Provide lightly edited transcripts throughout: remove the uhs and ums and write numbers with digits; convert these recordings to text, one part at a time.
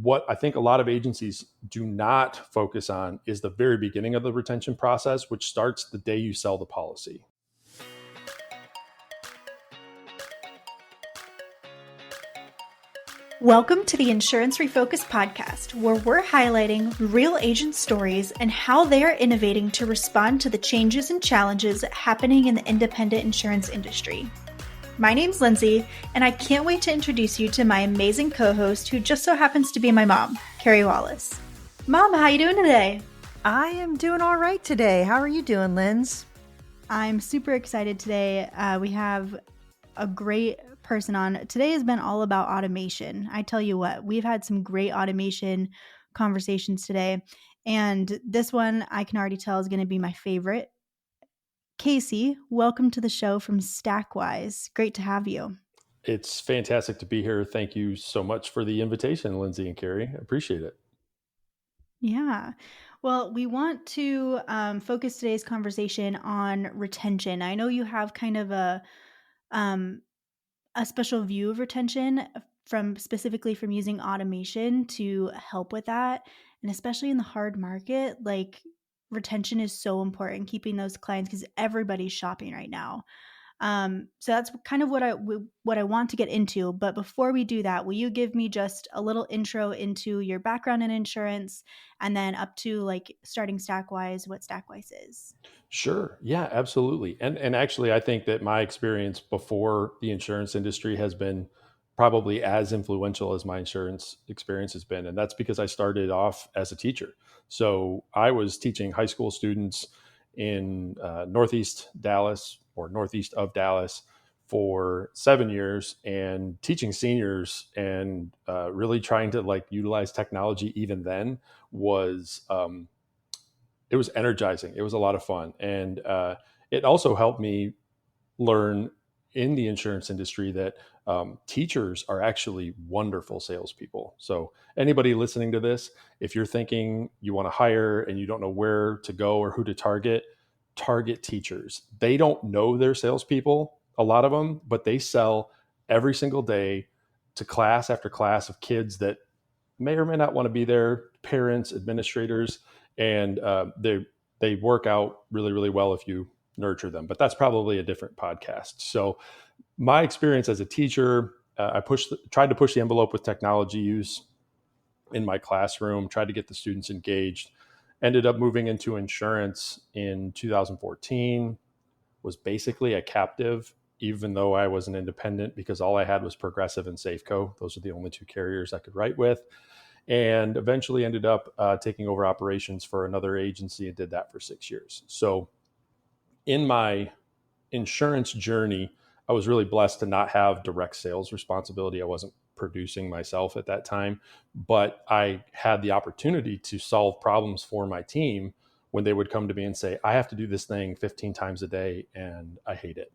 what I think a lot of agencies do not focus on is the very beginning of the retention process, which starts the day you sell the policy. Welcome to the Insurance Refocused podcast, where we're highlighting real agent stories and how they are innovating to respond to the changes and challenges happening in the independent insurance industry. My name's Lindsay, and I can't wait to introduce you to my amazing co-host, who just so happens to be my mom, Carey Wallace. Mom, how you doing today? I am doing all right today. How are you doing, Linz? I'm super excited today. We have a great person on. Today has been all about automation. I tell you what, we've had some great automation conversations today, and this one I can already tell is going to be my favorite. Casey, welcome to the show from Stakwise. Great to have you. It's fantastic to be here. Thank you so much for the invitation, Lindsay and Carey. I appreciate it. Yeah. Well, we want to focus today's conversation on retention. I know you have kind of a special view of retention specifically from using automation to help with that. And especially in the hard market, like retention is so important, keeping those clients, because everybody's shopping right now. So that's kind of what I want to get into. But before we do that, will you give me just a little intro into your background in insurance, and then up to like starting Stakwise, what Stakwise is? Sure. Yeah, absolutely. And actually, I think that my experience before the insurance industry has been probably as influential as my insurance experience has been. And that's because I started off as a teacher. So I was teaching high school students in Northeast Dallas or Northeast of Dallas for 7 years, and teaching seniors and really trying to like utilize technology even then was it was energizing. It was a lot of fun. And it also helped me learn in the insurance industry that teachers are actually wonderful salespeople. So anybody listening to this, if you're thinking you want to hire and you don't know where to go or who to target teachers. They don't know they're salespeople, a lot of them, but they sell every single day to class after class of kids that may or may not want to be there, parents, administrators, and they work out really, really well if you nurture them. But that's probably a different podcast. So my experience as a teacher, I tried to push the envelope with technology use in my classroom, tried to get the students engaged, ended up moving into insurance in 2014, was basically a captive, even though I was an independent, because all I had was Progressive and Safeco. Those are the only two carriers I could write with. And eventually ended up taking over operations for another agency and did that for 6 years. So in my insurance journey, I was really blessed to not have direct sales responsibility. I wasn't producing myself at that time, but I had the opportunity to solve problems for my team when they would come to me and say, I have to do this thing 15 times a day and I hate it.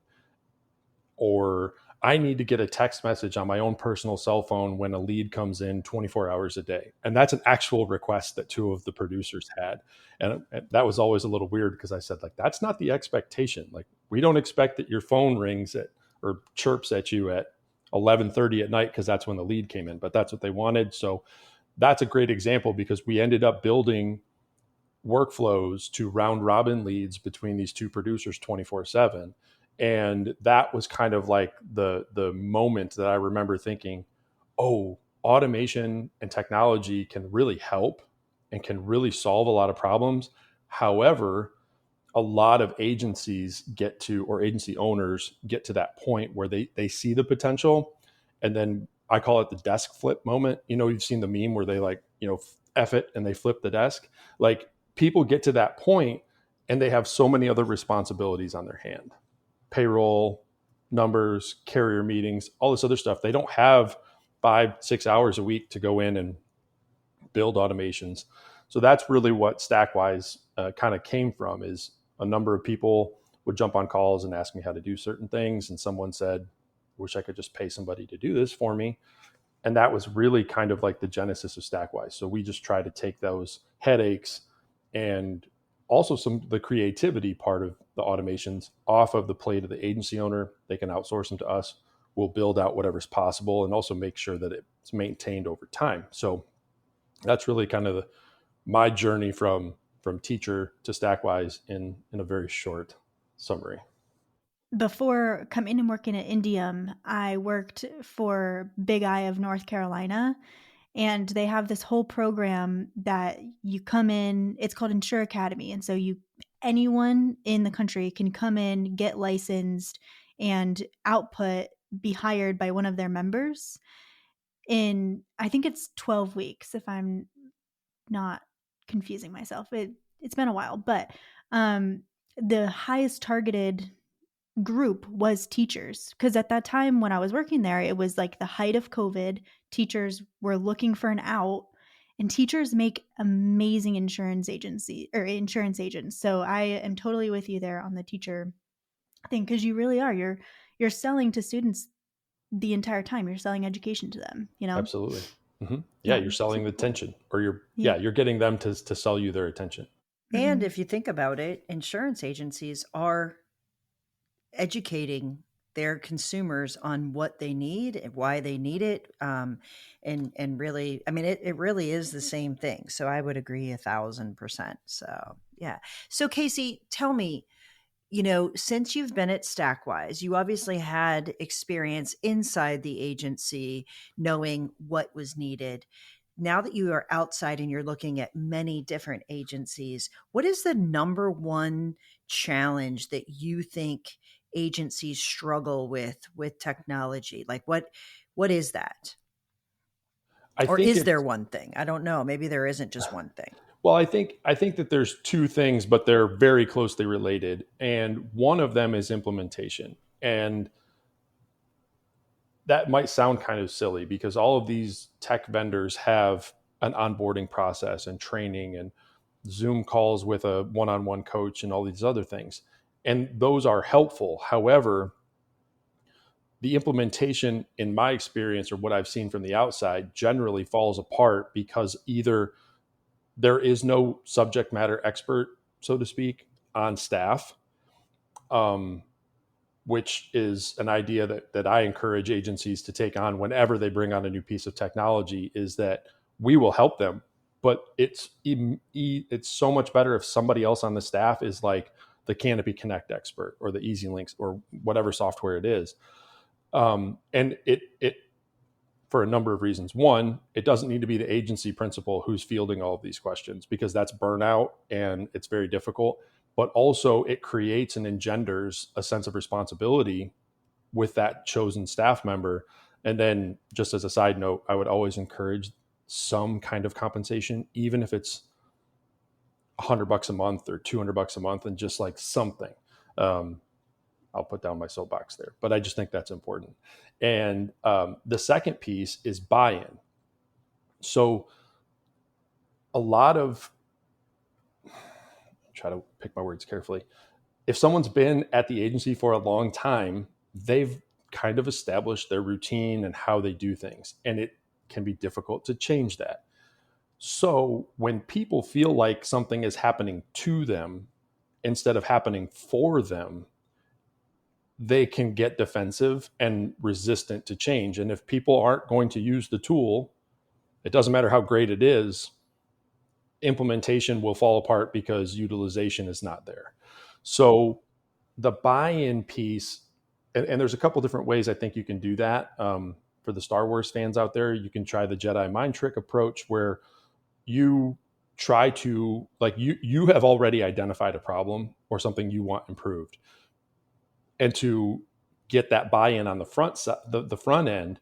Or I need to get a text message on my own personal cell phone when a lead comes in 24 hours a day. And that's an actual request that two of the producers had. And that was always a little weird because I said, like, that's not the expectation. Like, we don't expect that your phone rings or chirps at you at 11:30 at night because that's when the lead came in, but that's what they wanted. So that's a great example because we ended up building workflows to round robin leads between these two producers 24/7. And that was kind of like the moment that I remember thinking, oh, automation and technology can really help and can really solve a lot of problems. However, a lot of agencies or agency owners get to that point where they see the potential. And then I call it the desk flip moment. You've seen the meme where they like, F it and they flip the desk. Like, people get to that point and they have so many other responsibilities on their hand. Payroll, numbers, carrier meetings, all this other stuff. They don't have 5-6 hours a week to go in and build automations. So that's really what Stakwise kind of came from, is a number of people would jump on calls and ask me how to do certain things. And someone said, wish I could just pay somebody to do this for me. And that was really kind of like the genesis of Stakwise. So we just try to take those headaches and also the creativity part of the automations off of the plate of the agency owner. They can outsource them to us. We'll build out whatever's possible and also make sure that it's maintained over time. So That's really kind of my journey from teacher to Stakwise in a very short summary. Before coming and working at Indium, I worked for Big Eye of North Carolina, and they have this whole program that you come in. It's called Insure Academy, and so you anyone in the country can come in, get licensed, and output be hired by one of their members in, I think it's 12 weeks, if I'm not confusing myself. It's been a while, but um, the highest targeted group was teachers, because at that time when I was working there, it was like the height of COVID. Teachers were looking for an out, and teachers make amazing insurance agents. So I am totally with you there on the teacher thing, because you really are. You're selling to students the entire time. You're selling education to them. Absolutely. Yeah, Yeah, you're selling the super cool. attention, or Yeah. you're getting them to sell you their attention. And Mm-hmm. if you think about it, insurance agencies are educating their consumers on what they need and why they need it. And really, I mean, it really is the same thing. So I would agree 1,000%. So yeah. So Casey, tell me, since you've been at Stakwise, you obviously had experience inside the agency, knowing what was needed. Now that you are outside and you're looking at many different agencies, what is the number one challenge that you think agencies struggle with technology? Like what is that? I Or think is there it's one thing? I don't know. Maybe there isn't just one thing. Well, I think that there's two things, but they're very closely related, and one of them is implementation. And that might sound kind of silly because all of these tech vendors have an onboarding process and training and Zoom calls with a one-on-one coach and all these other things. And those are helpful. However, the implementation, in my experience or what I've seen from the outside, generally falls apart because either there is no subject matter expert, so to speak, on staff, um, which is an idea that I encourage agencies to take on whenever they bring on a new piece of technology, is that we will help them, but it's so much better if somebody else on the staff is like the Canopy Connect expert or the Easy Links or whatever software it is. And it for a number of reasons. One, it doesn't need to be the agency principal who's fielding all of these questions because that's burnout and it's very difficult. But also, it creates and engenders a sense of responsibility with that chosen staff member. And then, just as a side note, I would always encourage some kind of compensation, even if it's $100 a month or $200 a month, and just like something. Um, I'll put down my soapbox there, but I just think that's important. And the second piece is buy-in. So a lot of, try to pick my words carefully. If someone's been at the agency for a long time, they've kind of established their routine and how they do things, and it can be difficult to change that. So when people feel like something is happening to them instead of happening for them, they can get defensive and resistant to change. And if people aren't going to use the tool, it doesn't matter how great it is, implementation will fall apart because utilization is not there. So the buy-in piece, and there's a couple different ways I think you can do that. For the Star Wars fans out there, you can try the Jedi mind trick approach, where you try to, like, you have already identified a problem or something you want improved, and to get that buy-in on the the front end,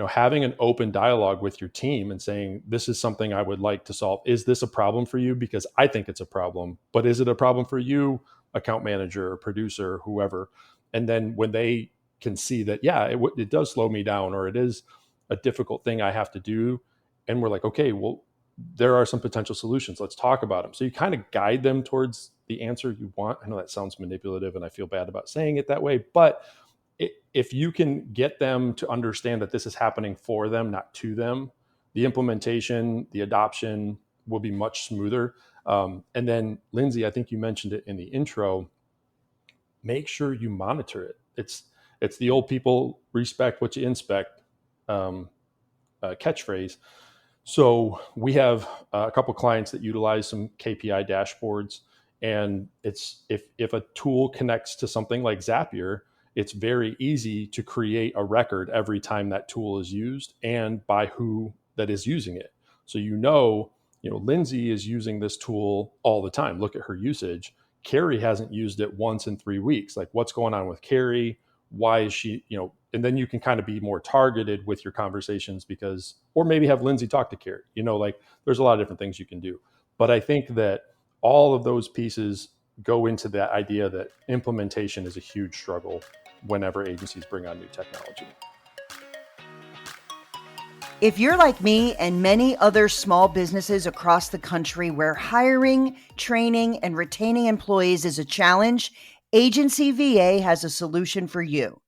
having an open dialogue with your team and saying, this is something I would like to solve. Is this a problem for you? Because I think it's a problem, but is it a problem for you, account manager or producer, or whoever? And then when they can see that, yeah, it does slow me down, or it is a difficult thing I have to do. And we're like, okay, well, there are some potential solutions. Let's talk about them. So you kind of guide them towards the answer you want. I know that sounds manipulative and I feel bad about saying it that way, but if you can get them to understand that this is happening for them, not to them, the implementation, the adoption will be much smoother. And then, Lindsay, I think you mentioned it in the intro. Make sure you monitor it. It's the old people respect what you inspect catchphrase. So we have a couple clients that utilize some KPI dashboards, and it's if a tool connects to something like Zapier, it's very easy to create a record every time that tool is used and by who that is using it. So Lindsay is using this tool all the time. Look at her usage. Carey hasn't used it once in 3 weeks. Like, what's going on with Carey? Why is she, and then you can kind of be more targeted with your conversations, because, or maybe have Lindsay talk to Carey, like there's a lot of different things you can do. But I think that all of those pieces go into that idea that implementation is a huge struggle whenever agencies bring on new technology. If you're like me and many other small businesses across the country where hiring, training, and retaining employees is a challenge, Agency VA has a solution for you.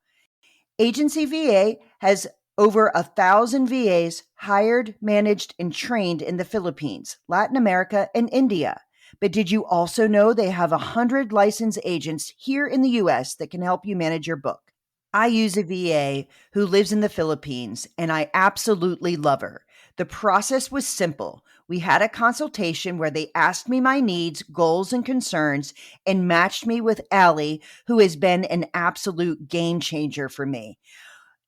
Agency VA has over 1,000 VAs hired, managed, and trained in the Philippines, Latin America, and India. But did you also know they have 100 licensed agents here in the US that can help you manage your book? I use a VA who lives in the Philippines, and I absolutely love her. The process was simple. We had a consultation where they asked me my needs, goals, and concerns, and matched me with Allie, who has been an absolute game changer for me.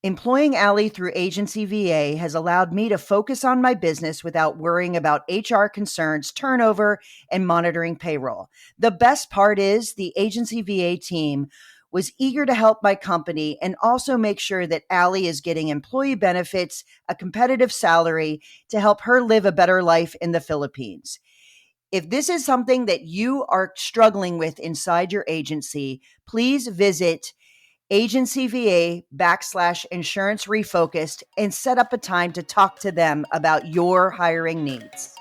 Employing Allie through Agency VA has allowed me to focus on my business without worrying about HR concerns, turnover, and monitoring payroll. The best part is the Agency VA team was eager to help my company and also make sure that Allie is getting employee benefits, a competitive salary to help her live a better life in the Philippines. If this is something that you are struggling with inside your agency, please visit Agency VA/Insurance Refocused and set up a time to talk to them about your hiring needs.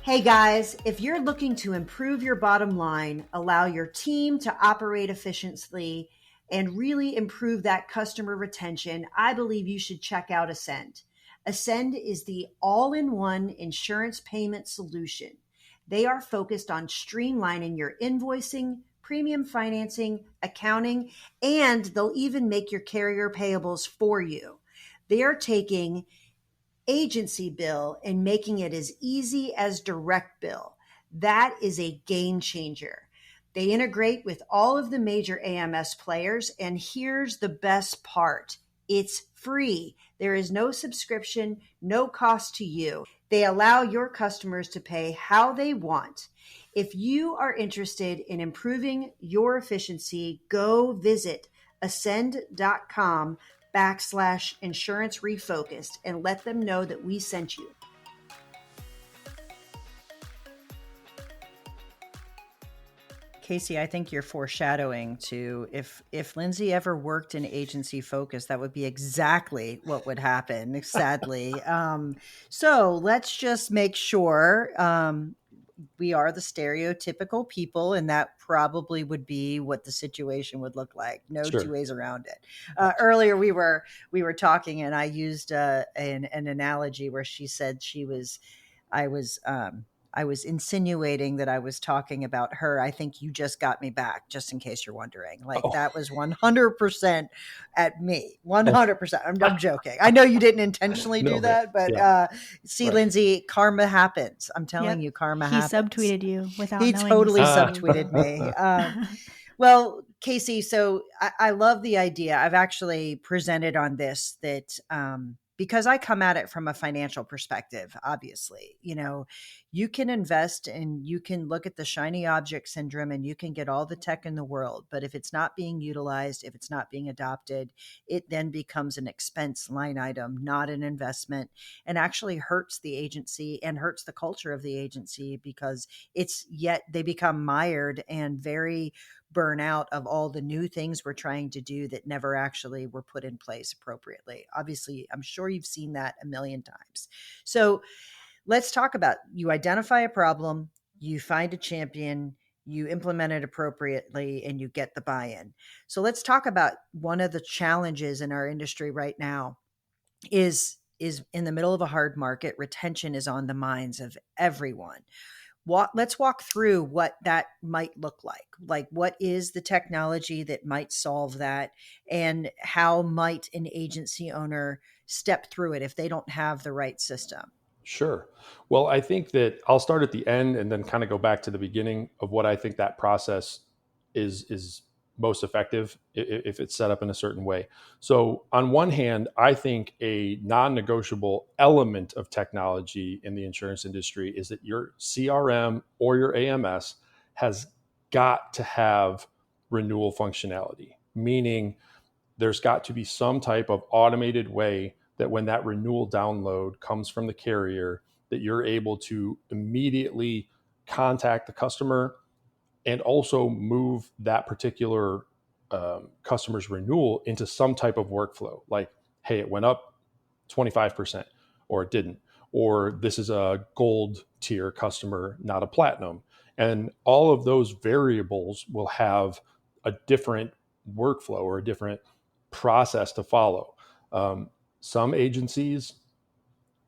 Hey guys, if you're looking to improve your bottom line, allow your team to operate efficiently, and really improve that customer retention, I believe you should check out Ascend. Ascend is the all-in-one insurance payment solution. They are focused on streamlining your invoicing, premium financing, accounting, and they'll even make your carrier payables for you. They are taking agency bill and making it as easy as direct bill. That is a game changer. They integrate with all of the major AMS players, and here's the best part. It's free. There is no subscription, no cost to you. They allow your customers to pay how they want. If you are interested in improving your efficiency, go visit ascend.com/insurance refocused and let them know that we sent you. Casey, I think you're foreshadowing to if Lindsay ever worked in agency focus, that would be exactly what would happen, sadly. So let's just make sure we are the stereotypical people, and that probably would be what the situation would look like. No Sure. two ways around it. Earlier, we were talking, and I used an analogy where she said I was insinuating that I was talking about her. I think you just got me back, just in case you're wondering. Like, that was 100% at me. 100%. I'm joking. I know you didn't intentionally do that, but see, right. Lindsay, karma happens. I'm telling you, karma happens. He subtweeted you without He knowing. Totally subtweeted me. Well, Casey, so I love the idea. I've actually presented on this that because I come at it from a financial perspective, obviously, you can invest and you can look at the shiny object syndrome and you can get all the tech in the world. But if it's not being utilized, if it's not being adopted, it then becomes an expense line item, not an investment, and actually hurts the agency and hurts the culture of the agency, because they become mired and very burnout of all the new things we're trying to do that never actually were put in place appropriately. Obviously, I'm sure you've seen that a million times. So let's talk about, you identify a problem, you find a champion, you implement it appropriately, and you get the buy-in. So let's talk about one of the challenges in our industry right now is in the middle of a hard market. Retention is on the minds of everyone. let's walk through what that might look like. Like, what is the technology that might solve that, and how might an agency owner step through it if they don't have the right system? Sure. Well, I think that I'll start at the end and then kind of go back to the beginning of what I think that process is most effective if it's set up in a certain way. So, on one hand, I think a non-negotiable element of technology in the insurance industry is that your CRM or your AMS has got to have renewal functionality, meaning there's got to be some type of automated way that when that renewal download comes from the carrier, that you're able to immediately contact the customer and also move that particular customer's renewal into some type of workflow. Like, hey, it went up 25%, or it didn't, or this is a gold tier customer, not a platinum. And all of those variables will have a different workflow or a different process to follow. Some agencies,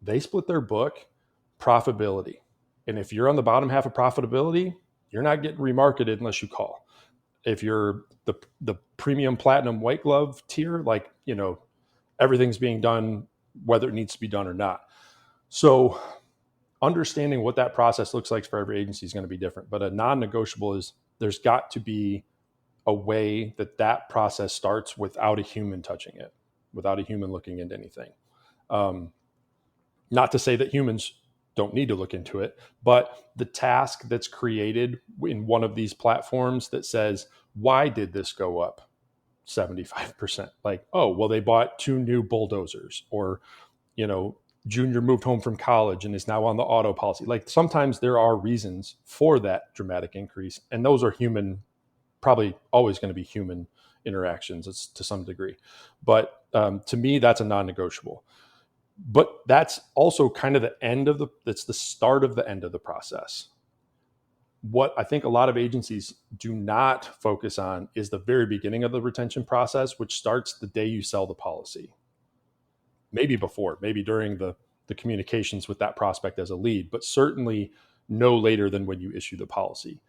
they split their book profitability. And if you're on the bottom half of profitability, you're not getting remarketed unless you call. If you're the premium platinum white glove tier, like, everything's being done whether it needs to be done or not. So understanding what that process looks like for every agency is going to be different. But a non-negotiable is there's got to be a way that that process starts without a human touching it, without a human looking into anything. Not to say that humans don't need to look into it, but the task that's created in one of these platforms that says, why did this go up 75%? Like, oh, well, they bought 2 new bulldozers, or, Junior moved home from college and is now on the auto policy. Like, sometimes there are reasons for that dramatic increase, and those are human, probably always going to be human interactions to some degree. But to me, that's a non-negotiable. But that's also kind of that's the start of the end of the process. What I think a lot of agencies do not focus on is the very beginning of the retention process, which starts the day you sell the policy. Maybe before, maybe during the communications with that prospect as a lead, but certainly no later than when you issue the policy.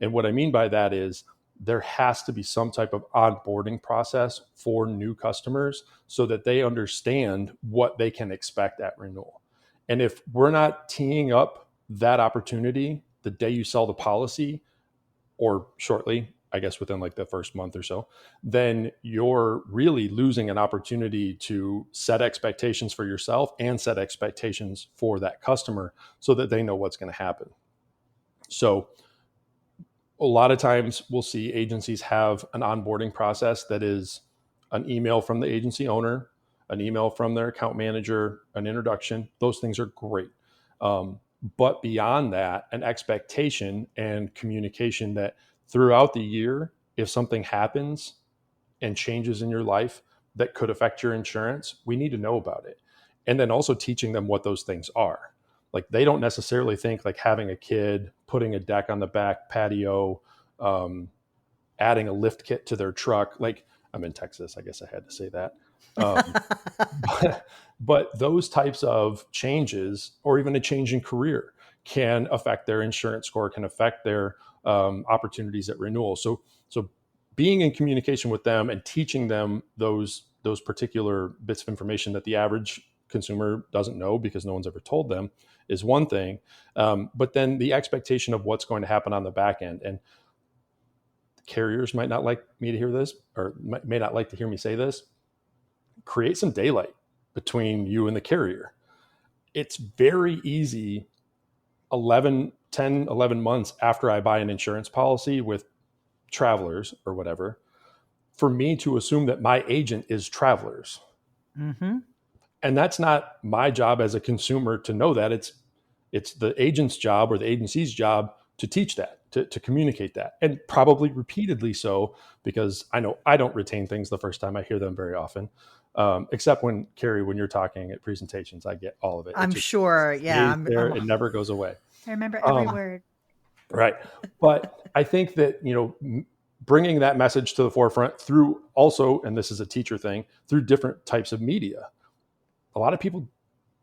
And what I mean by that is there has to be some type of onboarding process for new customers so that they understand what they can expect at renewal. And if we're not teeing up that opportunity the day you sell the policy, or shortly, I guess within like the first month or so, then you're really losing an opportunity to set expectations for yourself and set expectations for that customer so that they know what's going to happen. So a lot of times we'll see agencies have an onboarding process that is an email from the agency owner, an email from their account manager, an introduction. Those things are great. But beyond that, an expectation and communication that throughout the year, if something happens and changes in your life that could affect your insurance, we need to know about it. And then also teaching them what those things are. Like, they don't necessarily think like having a kid, putting a deck on the back patio, adding a lift kit to their truck. Like, I'm in Texas, I guess I had to say that. But those types of changes, or even a change in career, can affect their insurance score, can affect their opportunities at renewal. So being in communication with them and teaching them those particular bits of information that the average consumer doesn't know because no one's ever told them is one thing. But then the expectation of what's going to happen on the back end. And carriers might not like me to hear this, or may not like to hear me say this. Create some daylight between you and the carrier. It's very easy 11 months after I buy an insurance policy with Travelers or whatever, for me to assume that my agent is Travelers. Mm-hmm. And that's not my job as a consumer to know that. It's the agent's job or the agency's job to teach that, to communicate that, and probably repeatedly so, because I know I don't retain things the first time I hear them very often. Except when, Carey, when you're talking at presentations, I get all of it. I'm sure. Yeah. It never goes away. I remember every word. Right. But I think that, bringing that message to the forefront through also, and this is a teacher thing, through different types of media. A lot of people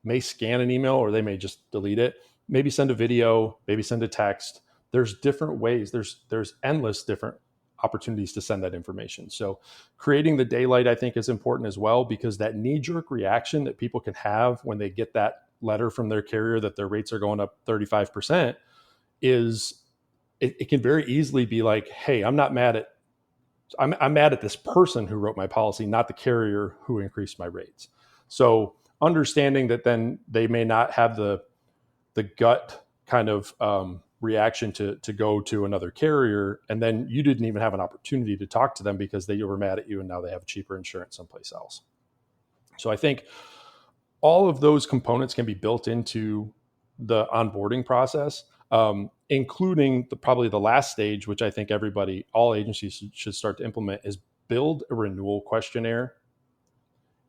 may scan an email or they may just delete it. maybe send a video, maybe send a text. There's different ways. There's endless different opportunities to send that information. So creating the daylight, I think, is important as well, because that knee-jerk reaction that people can have when they get that letter from their carrier that their rates are going up 35% is it can very easily be like, hey, I'm mad at this person who wrote my policy, not the carrier who increased my rates. So understanding that then they may not have the gut kind of reaction to go to another carrier, and then you didn't even have an opportunity to talk to them because they were mad at you and now they have cheaper insurance someplace else. So I think all of those components can be built into the onboarding process, including probably the last stage, which I think all agencies should start to implement, is build a renewal questionnaire.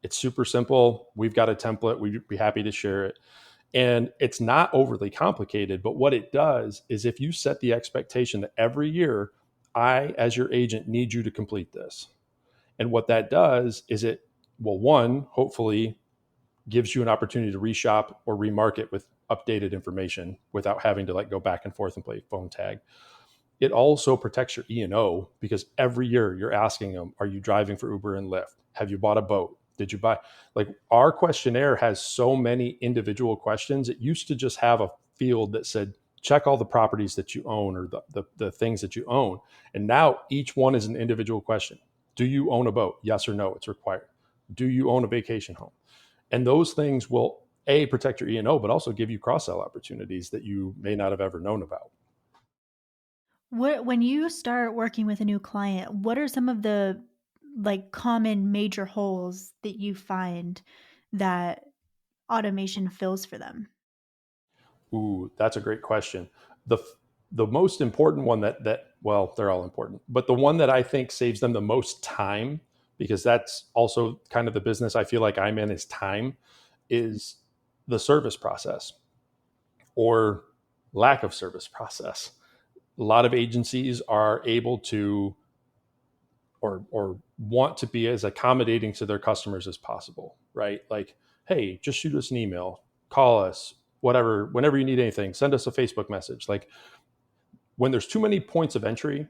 It's super simple. We've got a template. We'd be happy to share it. And it's not overly complicated, but what it does is if you set the expectation that every year, I, as your agent, need you to complete this. And what that does is one, hopefully gives you an opportunity to reshop or remarket with updated information without having to go back and forth and play phone tag. It also protects your E&O because every year you're asking them, are you driving for Uber and Lyft? Have you bought a boat? Did you buy? Our questionnaire has so many individual questions. It used to just have a field that said, check all the properties that you own or the things that you own. And now each one is an individual question. Do you own a boat? Yes or no, it's required. Do you own a vacation home? And those things will protect your E&O, but also give you cross-sell opportunities that you may not have ever known about. When you start working with a new client, what are some of the common major holes that you find that automation fills for them? Ooh, that's a great question. The the most important one well, they're all important, but the one that I think saves them the most time, because that's also kind of the business I feel like I'm in, is time, is the service process or lack of service process. A lot of agencies are able to or want to be as accommodating to their customers as possible, right? Like, hey, just shoot us an email, call us, whatever, whenever you need anything, send us a Facebook message. Like, when there's too many points of entry,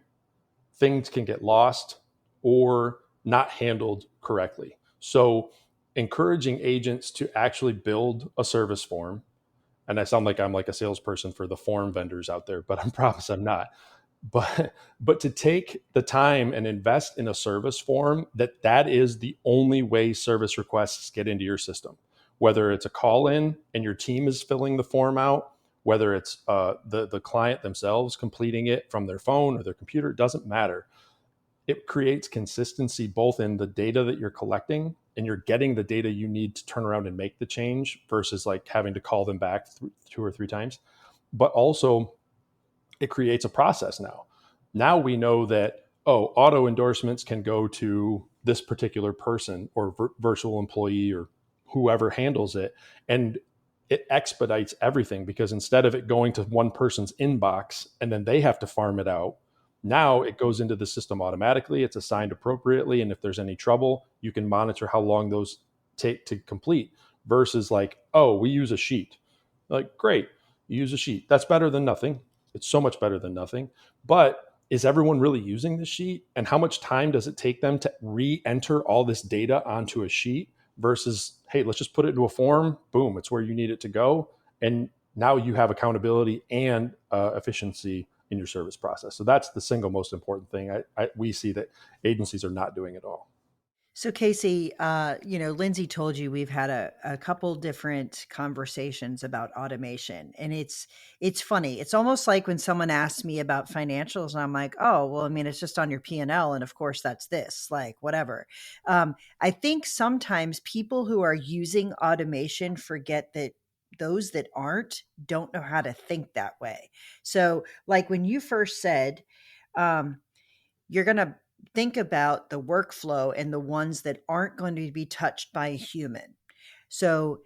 things can get lost or not handled correctly. So encouraging agents to actually build a service form, and I sound like I'm like a salesperson for the form vendors out there, but I promise I'm not. But to take the time and invest in a service form, that is the only way service requests get into your system. Whether it's a call in and your team is filling the form out, whether it's the client themselves completing it from their phone or their computer, it doesn't matter. It creates consistency both in the data that you're collecting and you're getting the data you need to turn around and make the change versus having to call them back two or three times. But also, it creates a process now. Now we know that, auto endorsements can go to this particular person or virtual employee or whoever handles it. And it expedites everything because instead of it going to one person's inbox and then they have to farm it out, now it goes into the system automatically. It's assigned appropriately. And if there's any trouble, you can monitor how long those take to complete versus we use a sheet. Great, you use a sheet. That's better than nothing. It's so much better than nothing. But is everyone really using the sheet? And how much time does it take them to re-enter all this data onto a sheet versus, hey, let's just put it into a form. Boom, it's where you need it to go. And now you have accountability and efficiency in your service process. So that's the single most important thing we see that agencies are not doing at all. So Casey, Lindsay told you we've had a couple different conversations about automation, and it's funny. It's almost like when someone asks me about financials, and I'm like, oh, well, I mean, it's just on your P&L, and of course that's this, like whatever. I think sometimes people who are using automation forget that those that aren't don't know how to think that way. So, like when you first said, you're going to think about the workflow and the ones that aren't going to be touched by a human. So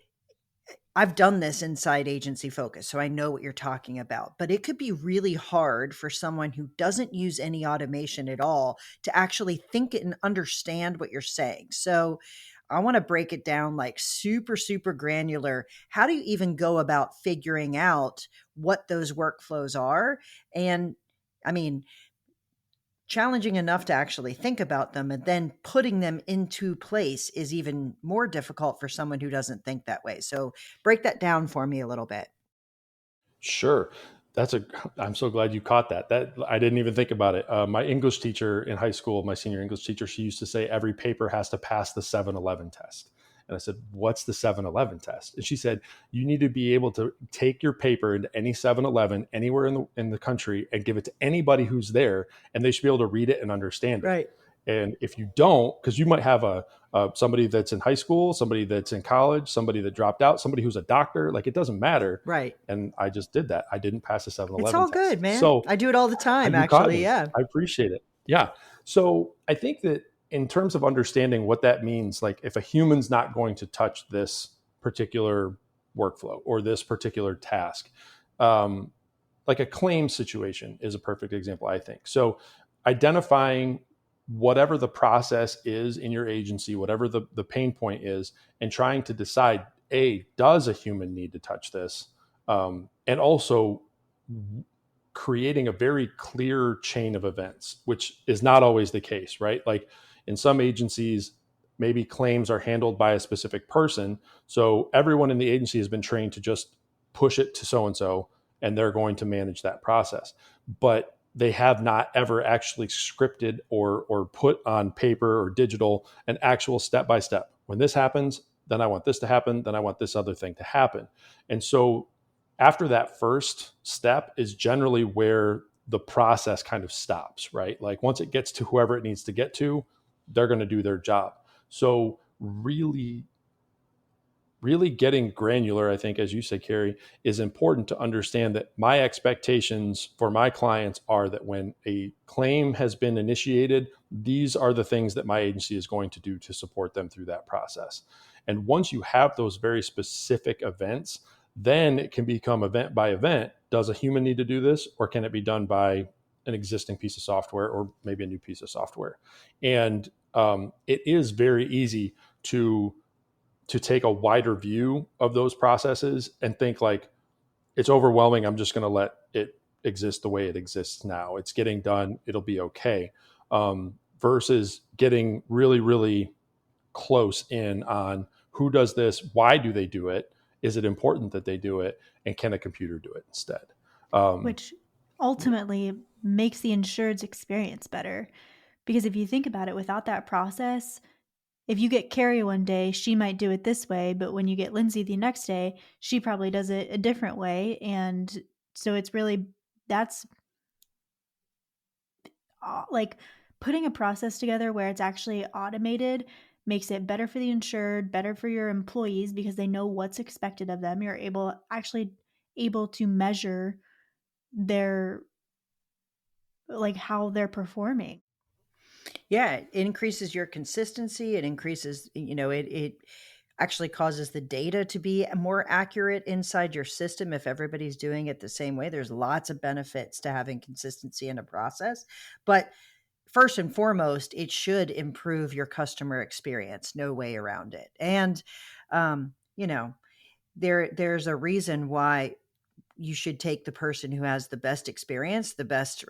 I've done this inside Agency Focus, so I know what you're talking about, but it could be really hard for someone who doesn't use any automation at all to actually think and understand what you're saying. So I want to break it down like super, super granular. How do you even go about figuring out what those workflows are? And I mean, challenging enough to actually think about them, and then putting them into place is even more difficult for someone who doesn't think that way. So break that down for me a little bit. Sure. That's a, I'm so glad you caught that. That I didn't even think about it. My English teacher in high school, my senior English teacher, she used to say every paper has to pass the 7-Eleven test. And I said, what's the 7-Eleven test? And she said, you need to be able to take your paper into any 7-Eleven anywhere in the country and give it to anybody who's there, and they should be able to read it and understand it. Right. And if you don't, because you might have somebody that's in high school, somebody that's in college, somebody that dropped out, somebody who's a doctor, like it doesn't matter. Right. And I just did that. I didn't pass the It's 7-Eleven all good, test. man. So I do it all the time, you caught actually. me. Yeah. I appreciate it. Yeah. So I think that in terms of understanding what that means, like if a human's not going to touch this particular workflow or this particular task, um, like a claim situation is a perfect example, I think. So identifying whatever the process is in your agency, whatever the pain point is, and trying to decide, A, does a human need to touch this? And also creating a very clear chain of events, which is not always the case, right? Like in some agencies, maybe claims are handled by a specific person. So everyone in the agency has been trained to just push it to so and so, and they're going to manage that process. But they have not ever actually scripted or put on paper or digital an actual step by step. When this happens, then I want this to happen, then I want this other thing to happen. And so after that first step is generally where the process kind of stops, right? Like once it gets to whoever it needs to get to, they're going to do their job. So really getting granular, I think, as you said, Carey, is important to understand that my expectations for my clients are that when a claim has been initiated, these are the things that my agency is going to do to support them through that process. And once you have those very specific events, then it can become event by event. Does a human need to do this, or can it be done by an existing piece of software or maybe a new piece of software? And it is very easy to take a wider view of those processes and think like it's overwhelming. I'm just going to let it exist the way it exists now. It's getting done. It'll be okay. Versus getting really, really close in on who does this, why do they do it, is it important that they do it, and can a computer do it instead? Which ultimately makes the insured's experience better. Because if you think about it, without that process, if you get Carey one day, she might do it this way, but when you get Lindsay the next day, she probably does it a different way. And so it's really, that's like putting a process together where it's actually automated makes it better for the insured, better for your employees because they know what's expected of them. You're able to measure their, like, how they're performing. Yeah, it increases your consistency. It increases, it actually causes the data to be more accurate inside your system if everybody's doing it the same way. There's lots of benefits to having consistency in a process. But first and foremost, it should improve your customer experience. No way around it. And, um, you know, there's a reason why you should take the person who has the best experience, the best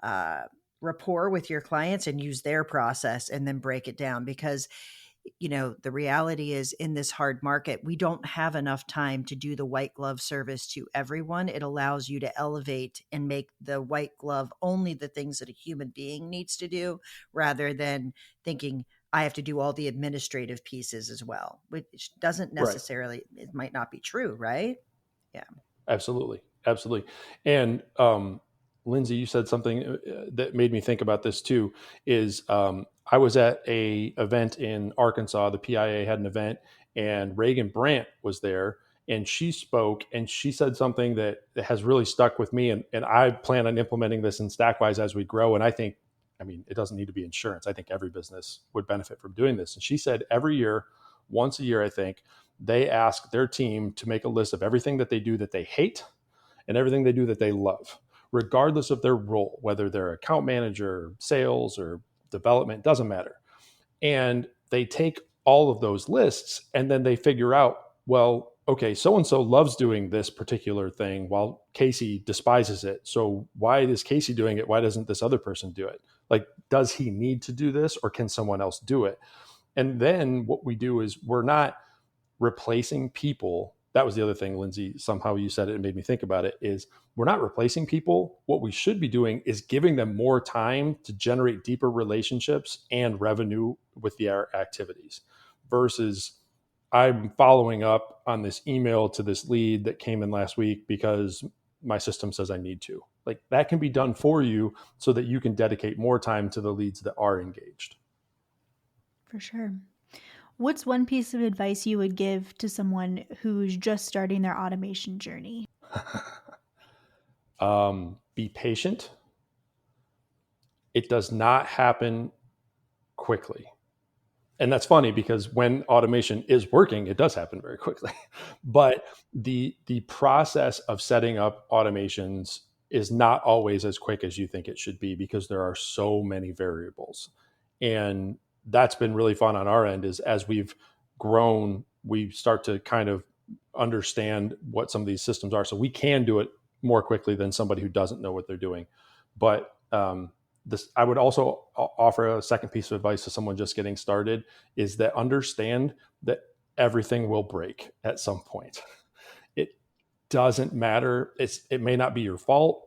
uh, rapport with your clients, and use their process and then break it down. Because, the reality is, in this hard market, we don't have enough time to do the white glove service to everyone. It allows you to elevate and make the white glove only the things that a human being needs to do, rather than thinking, I have to do all the administrative pieces as well, which doesn't Right. necessarily, it might not be true, right? Yeah. Absolutely. Absolutely. And Lindsay, you said something that made me think about this too, is I was at a event in Arkansas. The PIA had an event, and Reagan Brandt was there, and she spoke, and she said something that has really stuck with me. And I plan on implementing this in Stakwise as we grow. And I mean, it doesn't need to be insurance. I think every business would benefit from doing this. And she said every year, once a year, I think, they ask their team to make a list of everything that they do that they hate and everything they do that they love, regardless of their role, whether they're account manager, sales, or development, doesn't matter. And they take all of those lists and then they figure out, well, okay, so-and-so loves doing this particular thing while Casey despises it. So why is Casey doing it? Why doesn't this other person do it? Like, does he need to do this or can someone else do it? And then what we do is we're not replacing people. That was the other thing, Lindsay, somehow you said it and made me think about it, is we're not replacing people. What we should be doing is giving them more time to generate deeper relationships and revenue with their activities versus I'm following up on this email to this lead that came in last week because my system says I need to. Like, that can be done for you so that you can dedicate more time to the leads that are engaged. For sure. What's one piece of advice you would give to someone who's just starting their automation journey? Be patient. It does not happen quickly. And that's funny because when automation is working, it does happen very quickly. But the process of setting up automations is not always as quick as you think it should be because there are so many variables. And that's been really fun on our end, is as we've grown, we start to kind of understand what some of these systems are. So we can do it more quickly than somebody who doesn't know what they're doing. But I would also offer a second piece of advice to someone just getting started, is that understand that everything will break at some point. It doesn't matter. It may not be your fault.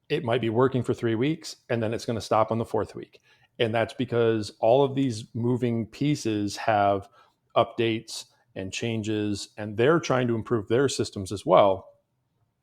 It might be working for 3 weeks and then it's going to stop on the 4th week. And that's because all of these moving pieces have updates and changes, and they're trying to improve their systems as well.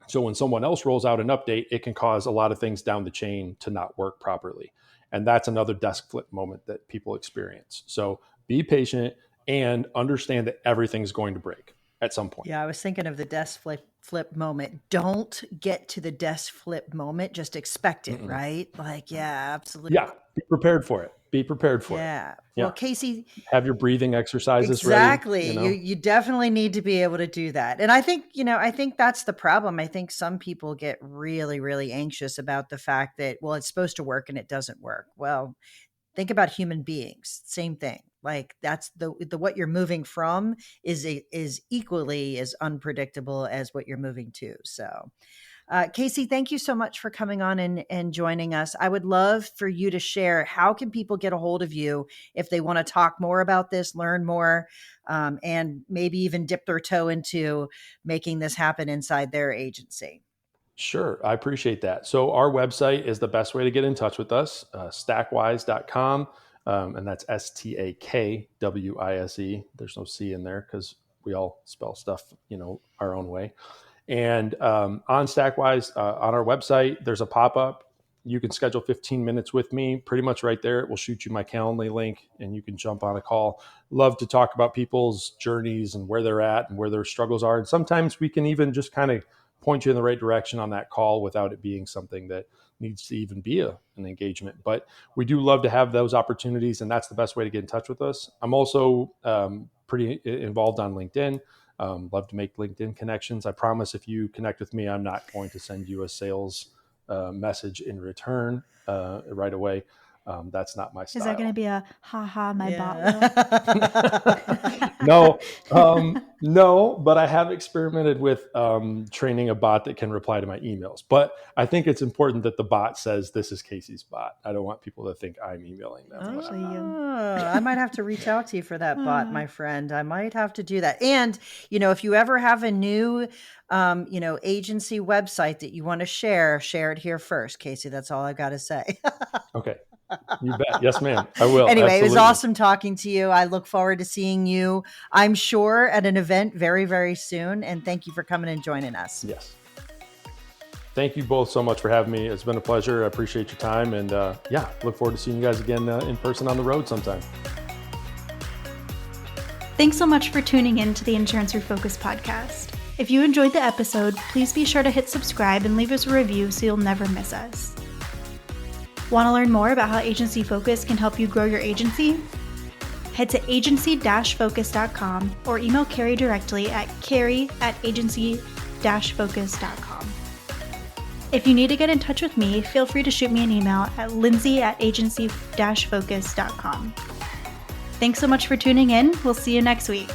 So when someone else rolls out an update, it can cause a lot of things down the chain to not work properly. And that's another desk flip moment that people experience. So be patient and understand that everything's going to break at some point. Yeah, I was thinking of the desk flip moment. Don't get to the desk flip moment. Just expect it, right? Like, yeah, absolutely. Yeah, be prepared for it. Be prepared for it. Yeah. Well, Casey, have your breathing exercises exactly. ready. You definitely need to be able to do that. And I think that's the problem. I think some people get really, really anxious about the fact that, well, it's supposed to work and it doesn't work. Well, think about human beings. Same thing. Like, that's the what you're moving from is equally as unpredictable as what you're moving to. So, Casey, thank you so much for coming on and joining us. I would love for you to share, how can people get a hold of you if they want to talk more about this, learn more, and maybe even dip their toe into making this happen inside their agency? Sure. I appreciate that. So our website is the best way to get in touch with us, stakwise.com. And that's STAKWISE. There's no C in there because we all spell stuff, our own way. And on Stakwise, on our website, there's a pop-up. You can schedule 15 minutes with me pretty much right there. It will shoot you my Calendly link and you can jump on a call. Love to talk about people's journeys and where they're at and where their struggles are. And sometimes we can even just kind of point you in the right direction on that call without it being something that needs to even be an engagement. But we do love to have those opportunities, and that's the best way to get in touch with us. I'm also pretty involved on LinkedIn. Love to make LinkedIn connections. I promise if you connect with me, I'm not going to send you a sales message in return right away. That's not my style. Is that going to be a haha, my bot will? No, but I have experimented with training a bot that can reply to my emails. But I think it's important that the bot says, this is Casey's bot. I don't want people to think I'm emailing them. I might have to reach out to you for that bot, my friend. I might have to do that. And, if you ever have a new, agency website that you want to share it here first, Casey. That's all I got to say. Okay. You bet. Yes, ma'am. I will. Anyway, Absolutely. It was awesome talking to you. I look forward to seeing you, I'm sure, at an event very, very soon. And thank you for coming and joining us. Yes. Thank you both so much for having me. It's been a pleasure. I appreciate your time. And look forward to seeing you guys again in person on the road sometime. Thanks so much for tuning in to the Insurance Refocused podcast. If you enjoyed the episode, please be sure to hit subscribe and leave us a review so you'll never miss us. Want to learn more about how Agency Focus can help you grow your agency? Head to agency-focus.com or email Carey directly at carey@agency-focus.com. If you need to get in touch with me, feel free to shoot me an email at lindsay@agency-focus.com. Thanks so much for tuning in. We'll see you next week.